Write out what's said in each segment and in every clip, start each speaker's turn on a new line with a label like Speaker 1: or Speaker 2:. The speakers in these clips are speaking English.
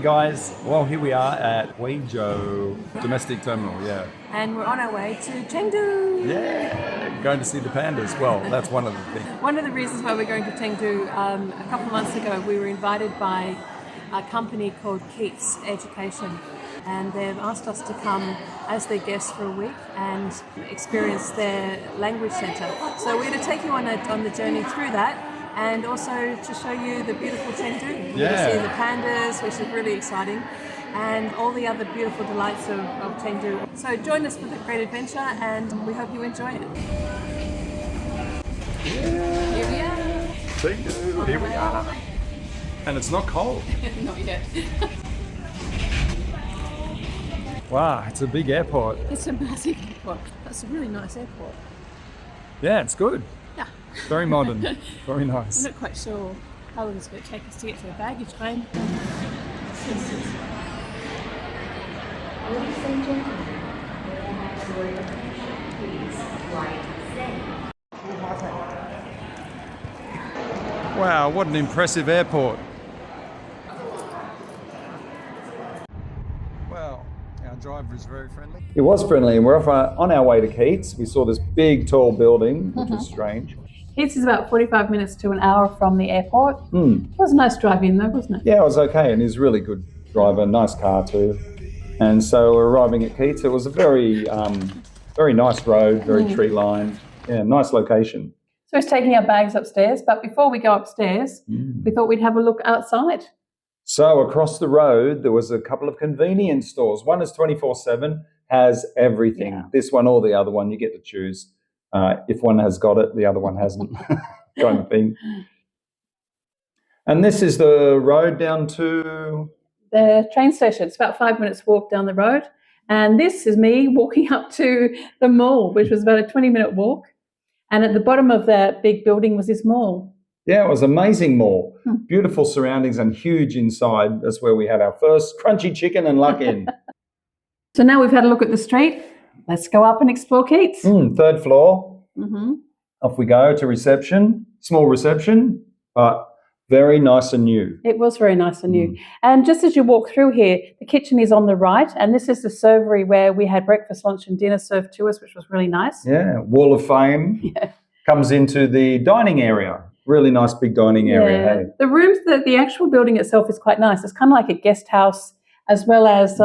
Speaker 1: guys, well here we are at Huizhou Domestic Terminal, yeah.
Speaker 2: And we're on our way to Chengdu.
Speaker 1: Yeah, going to see the pandas. Well, that's one of the things.
Speaker 2: One of the reasons why we're going to Chengdu, a couple of months ago we were invited by a company called KEATS Education, and they've asked us to come as their guests for a week and experience their language centre. So we're going to take you on the journey through that, and also to show you the beautiful Chengdu. We're going to see the pandas, which is really exciting, and all the other beautiful delights of Chengdu. So join us for the great adventure, and we hope you enjoy it.
Speaker 1: Yeah.
Speaker 2: Here we are.
Speaker 1: Chengdu, here we are. And it's not cold.
Speaker 2: Not yet.
Speaker 1: Wow, it's a big airport.
Speaker 2: It's a massive airport. That's a really nice airport.
Speaker 1: Yeah, it's good.
Speaker 2: Yeah.
Speaker 1: Very modern. Very nice.
Speaker 2: I'm not quite sure how long it's going to take us to get to the baggage claim.
Speaker 3: Ladies and gentlemen, may I have your attention, please? Flight 7.
Speaker 1: Wow, what an impressive airport. Well, our driver is very friendly. It was friendly, and we're on our way to KEATS. We saw this big, tall building, which is strange.
Speaker 2: KEATS is about 45 minutes to an hour from the airport. It was a nice drive in though, wasn't it?
Speaker 1: Yeah, it was okay, and he's a really good driver, nice car too. And so we're arriving at KEATS. It was a very, very nice road, very tree-lined. Yeah, nice location.
Speaker 2: So he's taking our bags upstairs, but before we go upstairs, we thought we'd have a look outside.
Speaker 1: So across the road, there was a couple of convenience stores. One is 24/7, has everything. Yeah. This one or the other one, you get to choose. If one has got it, the other one hasn't, kind of thing. And this is the road down to...
Speaker 2: the train station. It's about 5 minutes walk down the road. And this is me walking up to the mall, which was about a 20-minute walk. And at the bottom of that big building was this mall.
Speaker 1: Yeah, it was an amazing mall. Beautiful surroundings and huge inside. That's where we had our first crunchy chicken and luck in.
Speaker 2: So now we've had a look at the street. Let's go up and explore KEATS.
Speaker 1: Third floor. Off we go to reception. Small reception, but very nice and new.
Speaker 2: It was very nice and new. And just as you walk through here, the kitchen is on the right, and this is the servery where we had breakfast, lunch and dinner served to us, which was really nice.
Speaker 1: Yeah, Wall of Fame comes into the dining area. Really nice big dining area.
Speaker 2: Yeah.
Speaker 1: Hey?
Speaker 2: The rooms, the actual building itself is quite nice. It's kind of like a guest house as well as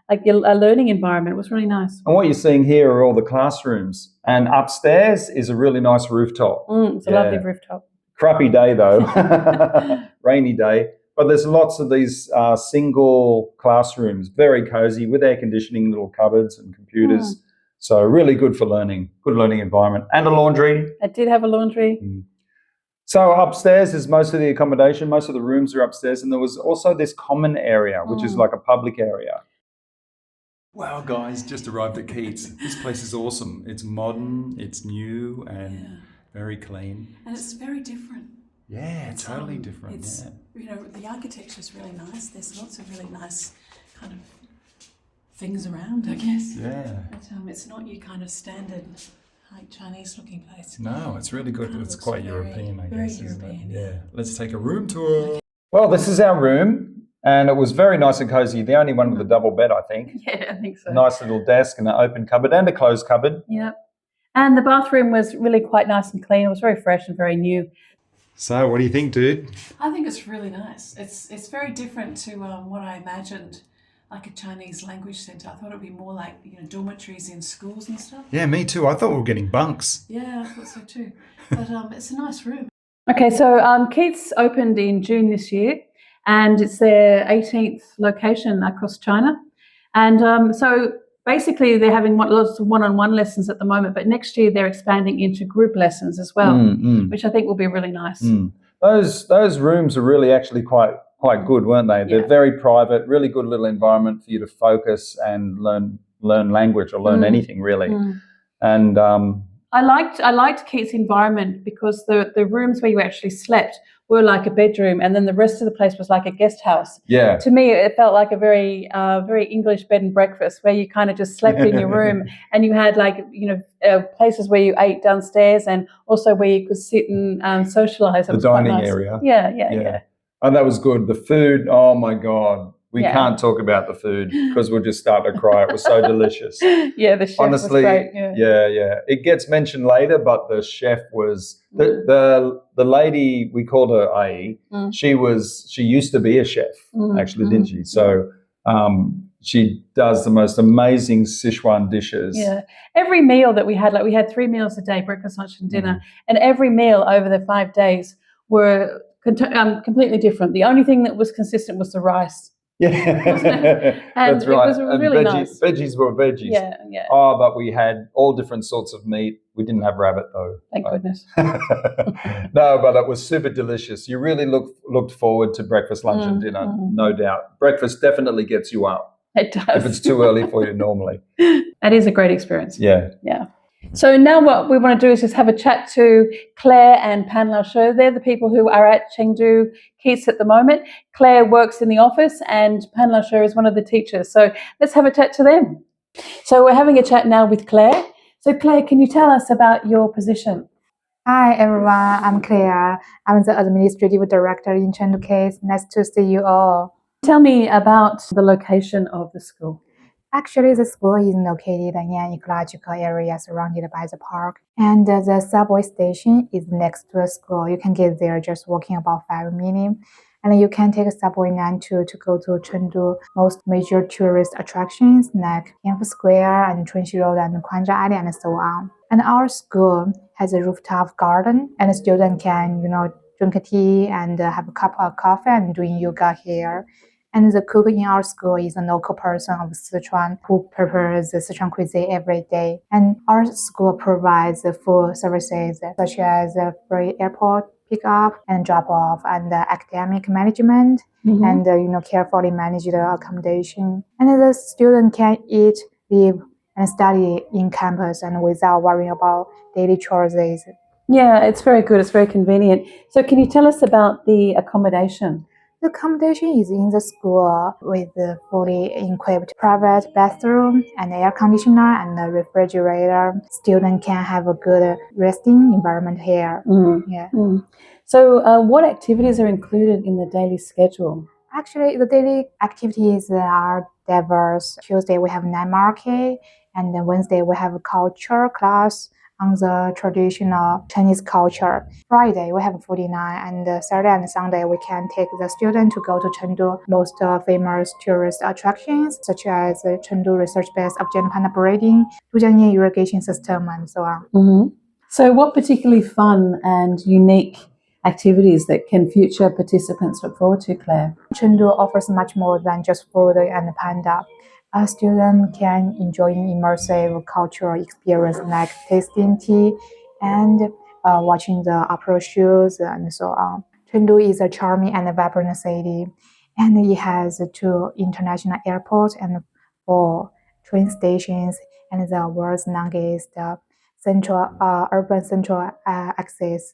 Speaker 2: like a learning environment. It was really nice.
Speaker 1: And what you're seeing here are all the classrooms. And upstairs is a really nice rooftop.
Speaker 2: It's a lovely rooftop.
Speaker 1: Crappy day though, rainy day. But there's lots of these single classrooms, very cozy with air conditioning, little cupboards and computers. So really good for learning, good learning environment. And a laundry.
Speaker 2: It did have a laundry.
Speaker 1: So upstairs is most of the accommodation, most of the rooms are upstairs. And there was also this common area, which is like a public area. Wow, guys, just arrived at KEATS. This place is awesome. It's modern, it's new and very clean.
Speaker 4: And it's very different.
Speaker 1: Yeah, it's totally different.
Speaker 4: It's, you know, the architecture is really nice. There's lots of really nice kind of things around, I guess.
Speaker 1: Yeah.
Speaker 4: But it's not your kind of standard like Chinese-looking place.
Speaker 1: No, it's really good. It's quite European, I guess, isn't
Speaker 4: European,
Speaker 1: it? Yeah. Let's take a room tour. Well, this is our room, and it was very nice and cozy. The only one with a double bed, I think.
Speaker 2: Yeah, I think so.
Speaker 1: Nice little desk and an open cupboard and a closed cupboard.
Speaker 2: Yeah. And the bathroom was really quite nice and clean. It was very fresh and very new.
Speaker 1: So what do you think, dude?
Speaker 4: I think it's really nice. It's very different to what I imagined, like a Chinese language centre. I thought it would be more like, you know, dormitories in schools and stuff.
Speaker 1: Yeah, me too. I thought we were getting bunks.
Speaker 4: Yeah, I thought so too. But it's a nice room.
Speaker 2: Okay, so KEATS opened in June this year, and it's their 18th location across China. And so basically they're having lots of one-on-one lessons at the moment, but next year they're expanding into group lessons as well, which I think will be really nice.
Speaker 1: Those rooms are really actually quite good, weren't they? They're very private, really good little environment for you to focus and learn language or learn anything really. And
Speaker 2: I liked KEATS' environment because the rooms where you actually slept were like a bedroom, and then the rest of the place was like a guest house.
Speaker 1: Yeah.
Speaker 2: To me, it felt like a very English bed and breakfast where you kind of just slept in your room, and you had like, you know, places where you ate downstairs, and also where you could sit and socialise.
Speaker 1: The dining area.
Speaker 2: Yeah.
Speaker 1: And that was good. The food, oh my God. We can't talk about the food because we'll just start to cry. It was so delicious.
Speaker 2: Yeah, the chef
Speaker 1: Honestly,
Speaker 2: was great.
Speaker 1: yeah. It gets mentioned later, but the chef was the lady, we called her IE. She used to be a chef, actually, didn't she? So she does the most amazing Sichuan dishes.
Speaker 2: Yeah. Every meal that we had, like we had 3 meals a day, breakfast, lunch, and dinner, and every meal over the 5 days were completely different. The only thing that was consistent was the rice.
Speaker 1: Yeah,
Speaker 2: and
Speaker 1: that's right.
Speaker 2: It was really nice.
Speaker 1: Veggies were veggies.
Speaker 2: Yeah.
Speaker 1: Oh, but we had all different sorts of meat. We didn't have rabbit though.
Speaker 2: Thank goodness.
Speaker 1: No, but it was super delicious. You really looked forward to breakfast, lunch, and dinner, no doubt. Breakfast definitely gets you up.
Speaker 2: It does.
Speaker 1: If it's too early for you normally.
Speaker 2: That is a great experience.
Speaker 1: Yeah.
Speaker 2: So now what we want to do is just have a chat to Claire and Pan Lao Shou. They're the people who are at Chengdu KEATS at the moment. Claire works in the office and Pan Lao Shou is one of the teachers. So let's have a chat to them. So we're having a chat now with Claire. So Claire, can you tell us about your position?
Speaker 5: Hi everyone, I'm Claire. I'm the Administrative Director in Chengdu KEATS. Nice to see you all.
Speaker 2: Tell me about the location of the school.
Speaker 5: Actually, the school is located in an ecological area surrounded by the park, and the subway station is next to the school. You can get there just walking about 5 minutes, and you can take subway 92 to go to Chengdu most major tourist attractions like Yanfu Square and Chunxi Road and Kuanzha Alley and so on. And our school has a rooftop garden, and students can, drink tea and have a cup of coffee and doing yoga here. And the cook in our school is a local person of Sichuan who prepares the Sichuan cuisine every day. And our school provides food services such as free airport pickup and drop off and academic management and carefully manage the accommodation. And the student can eat, live, and study in campus and without worrying about daily chores.
Speaker 2: Yeah, it's very good. It's very convenient. So can you tell us about the accommodation?
Speaker 5: The accommodation is in the school with a fully equipped private bathroom, and air conditioner and a refrigerator. Students can have a good resting environment here.
Speaker 2: So what activities are included in the daily schedule?
Speaker 5: Actually, the daily activities are diverse. Tuesday we have night market, and then Wednesday we have a culture class on the traditional Chinese culture. Friday we have 49, and Saturday and Sunday we can take the student to go to Chengdu most famous tourist attractions such as Chengdu research base of giant panda breeding, Zhujiangye irrigation system, and so on.
Speaker 2: So what particularly fun and unique activities that can future participants look forward to, Claire?
Speaker 5: Chengdu offers much more than just food and panda. A student can enjoy an immersive cultural experience like tasting tea and watching the opera shows and so on. Chengdu is a charming and vibrant city, and it has 2 international airports and 4 train stations and the world's longest urban central access,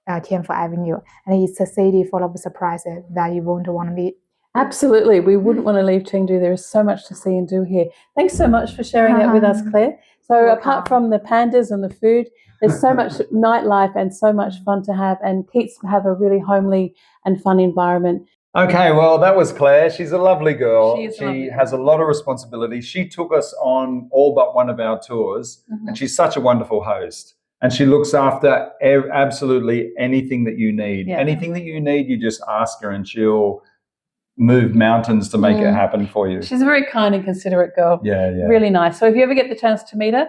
Speaker 5: Tianfu Avenue. And it's a city full of surprises that you won't want to leave.
Speaker 2: Absolutely. We wouldn't want to leave Chengdu. There is so much to see and do here. Thanks so much for sharing that with us, Claire. So apart from the pandas and the food, there's so much nightlife and so much fun to have, and KEATS have a really homely and fun environment.
Speaker 1: Okay, well, that was Claire. She's a lovely girl.
Speaker 2: She
Speaker 1: has a lot of responsibility. She took us on all but one of our tours, and she's such a wonderful host. And she looks after absolutely anything that you need.
Speaker 2: Yeah.
Speaker 1: Anything that you need, you just ask her and she'll move mountains to make it happen for you.
Speaker 2: She's a very kind and considerate girl.
Speaker 1: Yeah.
Speaker 2: Really nice. So if you ever get the chance to meet her,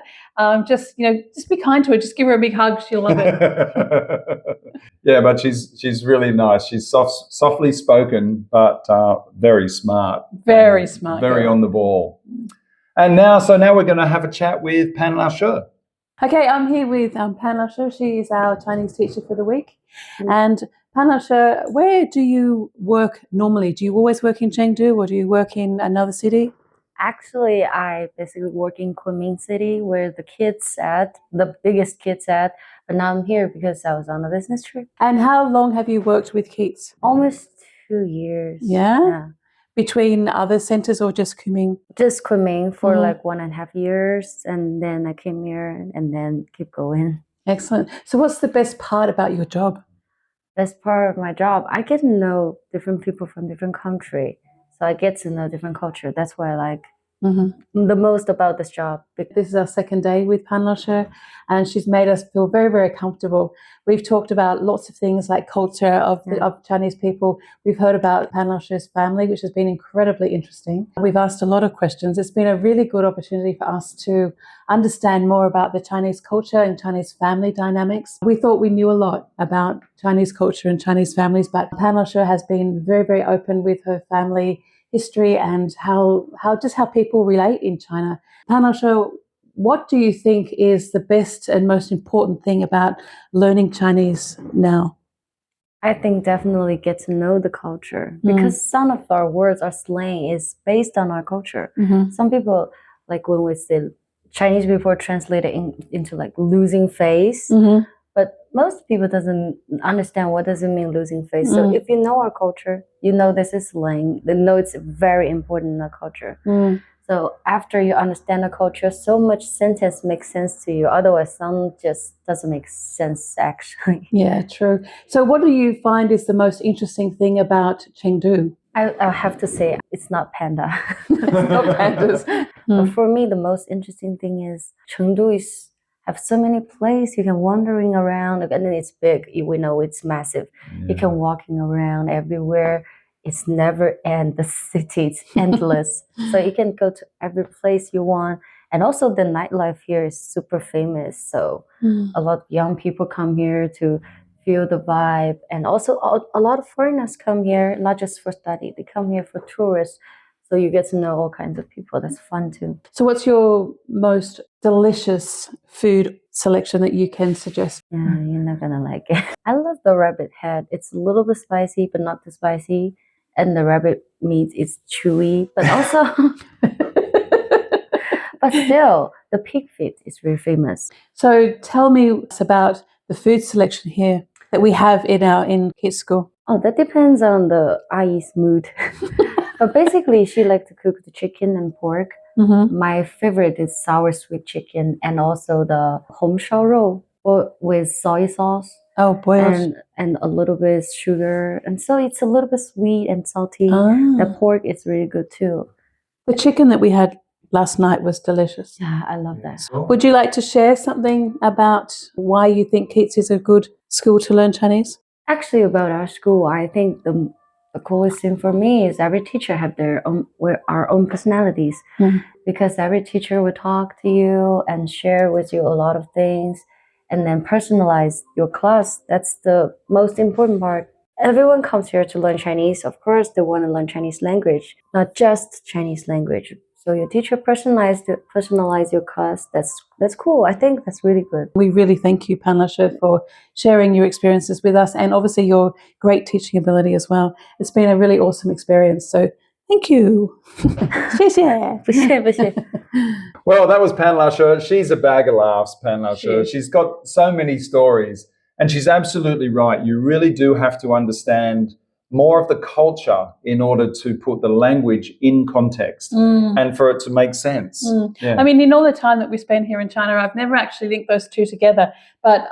Speaker 2: just be kind to her. Just give her a big hug. She'll love it.
Speaker 1: Yeah, but she's really nice. She's softly spoken, but very smart.
Speaker 2: Very smart.
Speaker 1: Very
Speaker 2: girl.
Speaker 1: on the ball. And now we're going to have a chat with Pan Lao Shou.
Speaker 4: Okay, I'm here with Pan Lao Shou. She is our Chinese teacher for the week. And Pan Lao Shou, where do you work normally? Do you always work in Chengdu or do you work in another city?
Speaker 6: Actually, I basically work in Kunming City where the kids at, the biggest kids at, but now I'm here because I was on a business trip.
Speaker 4: And how long have you worked with KEATS?
Speaker 6: Almost 2 years.
Speaker 4: Yeah? Between other centers or just Kunming?
Speaker 6: Just Kunming for like 1.5 years, and then I came here and then keep going.
Speaker 4: Excellent. So what's the best part about your job?
Speaker 6: Best part of my job, I get to know different people from different countries. So I get to know different culture. That's why I like
Speaker 4: Mm-hmm.
Speaker 6: the most about this job.
Speaker 4: This is our second day with Panlashe, and she's made us feel very, very comfortable. We've talked about lots of things like culture of Chinese people. We've heard about Panlashe's family, which has been incredibly interesting. We've asked a lot of questions. It's been a really good opportunity for us to understand more about the Chinese culture and Chinese family dynamics. We thought we knew a lot about Chinese culture and Chinese families, but Panlashe has been very, very open with her family history and how people relate in China. Panlashe, what do you think is the best and most important thing about learning Chinese now?
Speaker 6: I think definitely get to know the culture because some of our words, our slang is based on our culture.
Speaker 4: Mm-hmm.
Speaker 6: Some people, like when we say Chinese people translate it into like losing face, but most people doesn't understand what does it mean losing face. So if you know our culture, you know this is slang, then know it's very important in our culture. So after you understand the culture, so much sentence makes sense to you. Otherwise, some just doesn't make sense actually.
Speaker 4: Yeah, true. So what do you find is the most interesting thing about Chengdu?
Speaker 6: I have to say, it's not panda.
Speaker 4: It's not pandas.
Speaker 6: But for me, the most interesting thing is Chengdu have so many places you can wandering around, and then it's big. We know it's massive. Yeah. You can walking around everywhere. It's never end. The city, it's endless. So you can go to every place you want. And also the nightlife here is super famous. So a lot of young people come here to feel the vibe. And also a lot of foreigners come here, not just for study. They come here for tourists. So you get to know all kinds of people. That's fun too.
Speaker 4: So what's your most delicious food selection that you can suggest?
Speaker 6: Yeah, you're not gonna like it. I love the rabbit head. It's a little bit spicy, but not too spicy. And the rabbit meat is chewy, but also, but still, the pig feet is very famous.
Speaker 4: So tell me about the food selection here that we have in KEATS school.
Speaker 6: Oh, that depends on the Ai's mood. But basically, she likes to cook the chicken and pork. My favorite is sour sweet chicken and also the home shao rou with soy sauce.
Speaker 4: Oh, boiled.
Speaker 6: And a little bit sugar. And so it's a little bit sweet and salty. The pork is really good too.
Speaker 4: The chicken that we had last night was delicious.
Speaker 6: Yeah, I love that.
Speaker 4: Would you like to share something about why you think KEATS is a good school to learn Chinese?
Speaker 6: Actually, about our school, I think the coolest thing for me is every teacher have our own personalities. Because every teacher will talk to you and share with you a lot of things and then personalize your class. That's the most important part. Everyone comes here to learn Chinese. Of course, they want to learn Chinese language, not just Chinese language. So your teacher personalize your class. That's cool. I think that's really good.
Speaker 4: We really thank you, Panlashe, for sharing your experiences with us and obviously your great teaching ability as well. It's been a really awesome experience. So thank you. 谢谢.
Speaker 6: 不谢不谢.
Speaker 1: Well, that was Panlashe. She's a bag of laughs, Panlashe. She's got so many stories. And she's absolutely right. You really do have to understand more of the culture in order to put the language in context and for it to make sense. Yeah.
Speaker 4: I mean, in all the time that we spend here in China, I've never actually linked those two together. But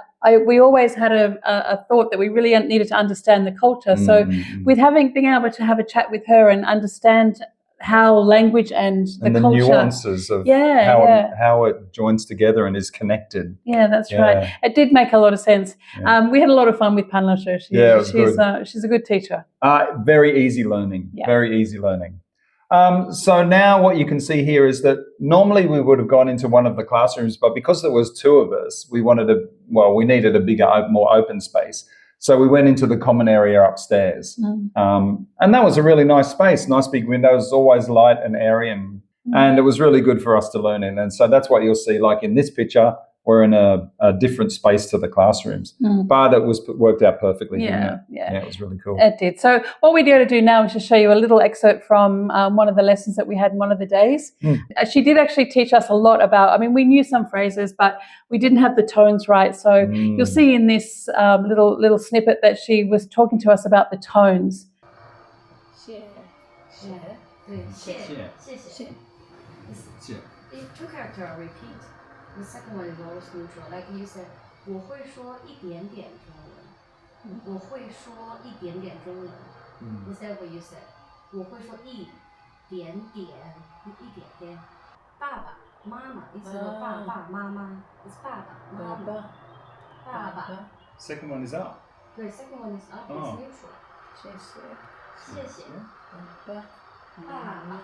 Speaker 4: we always had a thought that we really needed to understand the culture. So with being able to have a chat with her and understand how language and the culture,
Speaker 1: nuances of how it joins together and is connected.
Speaker 4: Yeah, that's right. It did make a lot of sense. We had a lot of fun with Panlashe. She's a good teacher.
Speaker 1: Very easy learning. Yeah. Very easy learning. So now what you can see here is that normally we would have gone into one of the classrooms, but because there was two of us, we needed a bigger, more open space. So we went into the common area upstairs. And that was a really nice space, nice big windows, always light and airy, and it was really good for us to learn in. And so that's what you'll see, like in this picture, we're in a different space to the classrooms. But it worked out perfectly. Yeah, it was really cool.
Speaker 4: It did. So what we're going to do now is just show you a little excerpt from one of the lessons that we had in one of the days. She did actually teach us a lot about, we knew some phrases, but we didn't have the tones right. So you'll see in this little snippet that she was talking to us about the tones.
Speaker 3: Two characters are repeat. The second one is always neutral. Like you said, 我会说一点点中文。我会说一点点中文。Is that what you said? 我会说一点点，一点点。爸爸妈妈，一直说爸爸妈妈，it's 爸爸妈妈，爸爸。
Speaker 1: Second one is up.
Speaker 3: 对 ，second one is up, it's neutral. 谢谢。爸爸。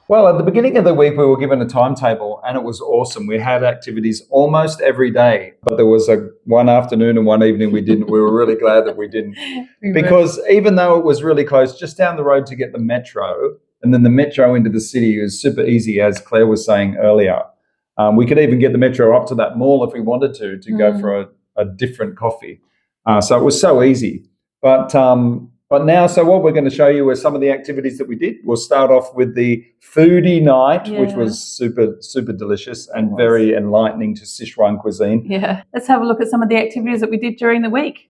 Speaker 1: Well, at the beginning of the week, we were given a timetable and it was awesome. We had activities almost every day, but there was one afternoon and one evening we didn't. We were really glad that we didn't. Because even though it was really close, just down the road to get the metro, and then the metro into the city was super easy, as Claire was saying earlier. We could even get the metro up to that mall if we wanted to go for a different coffee. So it was so easy. But now, so what we're going to show you are some of the activities that we did. We'll start off with the foodie night, which was super, super delicious and very enlightening to Sichuan cuisine.
Speaker 4: Yeah. Let's have a look at some of the activities that we did during the week.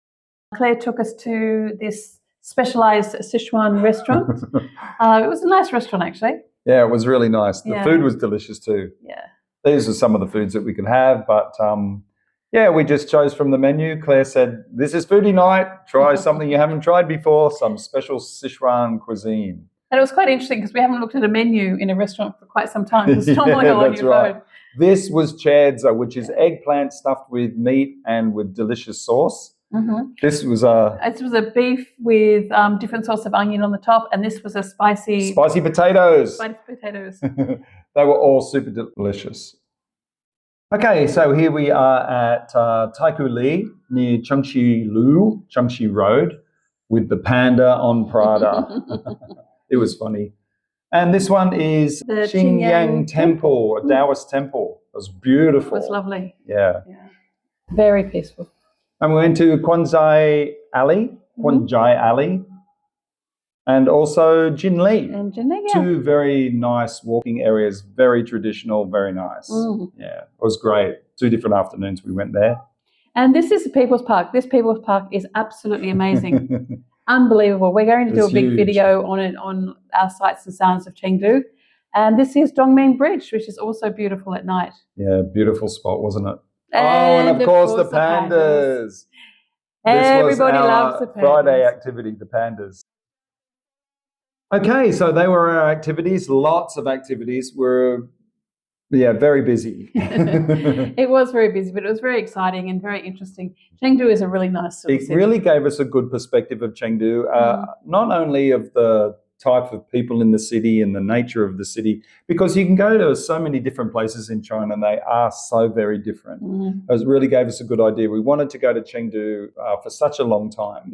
Speaker 4: Claire took us to this specialized Sichuan restaurant. It was a nice restaurant, actually.
Speaker 1: Yeah, it was really nice. The food was delicious too.
Speaker 4: Yeah.
Speaker 1: These are some of the foods that we could have, but we just chose from the menu. Claire said, this is foodie night. Try something you haven't tried before, some special Sichuan cuisine.
Speaker 4: And it was quite interesting because we haven't looked at a menu in a restaurant for quite some time. It's normally on your phone.
Speaker 1: This was chedza, which is eggplant stuffed with meat and with delicious sauce.
Speaker 4: Mm-hmm.
Speaker 1: This was a
Speaker 4: beef with different sorts of onion on the top, and this was a spicy
Speaker 1: potatoes.
Speaker 4: Spicy potatoes.
Speaker 1: They were all super delicious. Okay, so here we are at Taiku Li near Chengxi Road with the panda on Prada. It was funny. And this one is
Speaker 4: the
Speaker 1: Qingyang Temple, a Taoist temple. It was beautiful.
Speaker 4: It was lovely.
Speaker 1: Yeah.
Speaker 4: Very peaceful.
Speaker 1: And we went to Quanzai Alley, and also Jinli.
Speaker 4: And Jinli,
Speaker 1: Two very nice walking areas, very traditional, very nice. Yeah, it was great. 2 different afternoons we went there.
Speaker 4: And this is the People's Park. This People's Park is absolutely amazing. Unbelievable. We're going to do a big video on it on our sights and sounds of Chengdu. And this is Dongming Bridge, which is also beautiful at night.
Speaker 1: Yeah, beautiful spot, wasn't it? And of course the pandas.
Speaker 4: Everybody loves the pandas.
Speaker 1: Friday activity, the pandas. Okay, so they were our activities. Lots of activities. We're very busy.
Speaker 4: It was very busy, but it was very exciting and very interesting. Chengdu is a really nice city.
Speaker 1: It really gave us a good perspective of Chengdu, not only of the type of people in the city and the nature of the city, because you can go to so many different places in China and they are so very different. It really gave us a good idea. We wanted to go to Chengdu for such a long time,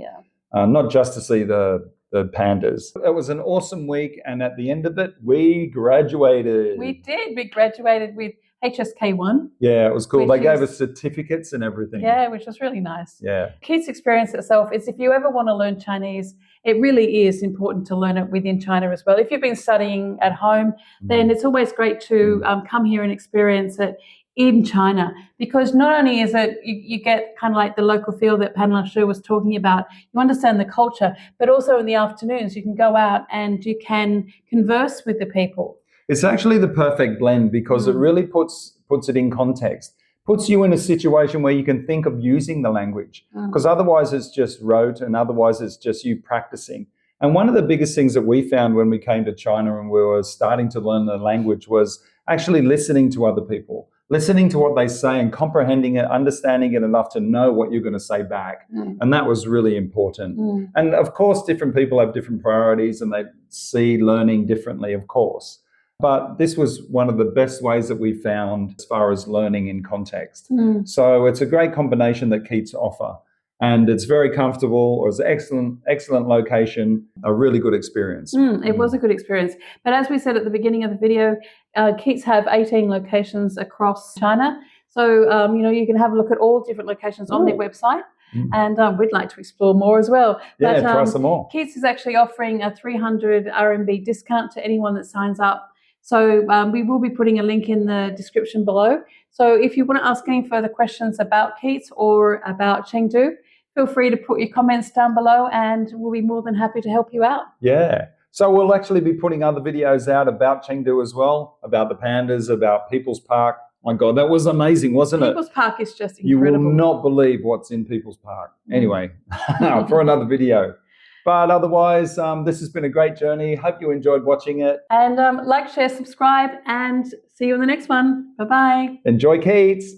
Speaker 1: not just to see the pandas. It was an awesome week, and at the end of it, we graduated.
Speaker 4: We did. We graduated with HSK1.
Speaker 1: Yeah, it was cool. They gave us certificates and everything.
Speaker 4: Yeah, which was really nice.
Speaker 1: Yeah. KEATS
Speaker 4: experience itself is, if you ever want to learn Chinese, it really is important to learn it within China as well. If you've been studying at home, then it's always great to come here and experience it in China, because not only is it you get kind of like the local feel that Pan Shu was talking about, you understand the culture, but also in the afternoons you can go out and you can converse with the people.
Speaker 1: It's actually the perfect blend, because it really puts it in context, puts you in a situation where you can think of using the language, because otherwise it's just rote and otherwise it's just you practicing. And one of the biggest things that we found when we came to China and we were starting to learn the language was actually listening to other people, listening to what they say and comprehending it, understanding it enough to know what you're going to say back. And that was really important. And of course, different people have different priorities and they see learning differently, of course. But this was one of the best ways that we found as far as learning in context. So it's a great combination that KEATS offer. And it's very comfortable. It was an excellent location, a really good experience.
Speaker 4: It was a good experience. But as we said at the beginning of the video, KEATS have 18 locations across China. So, you can have a look at all different locations on their website. And we'd like to explore more as well.
Speaker 1: Yeah, try some more.
Speaker 4: KEATS is actually offering a 300 RMB discount to anyone that signs up. So we will be putting a link in the description below. So if you want to ask any further questions about KEATS or about Chengdu, feel free to put your comments down below and we'll be more than happy to help you out.
Speaker 1: Yeah. So we'll actually be putting other videos out about Chengdu as well, about the pandas, about People's Park. My God, that was amazing, wasn't it?
Speaker 4: People's Park is just incredible.
Speaker 1: You will not believe what's in People's Park. Anyway, for another video. But otherwise, this has been a great journey. Hope you enjoyed watching it.
Speaker 4: And like, share, subscribe, and see you in the next one. Bye-bye.
Speaker 1: Enjoy KEATS.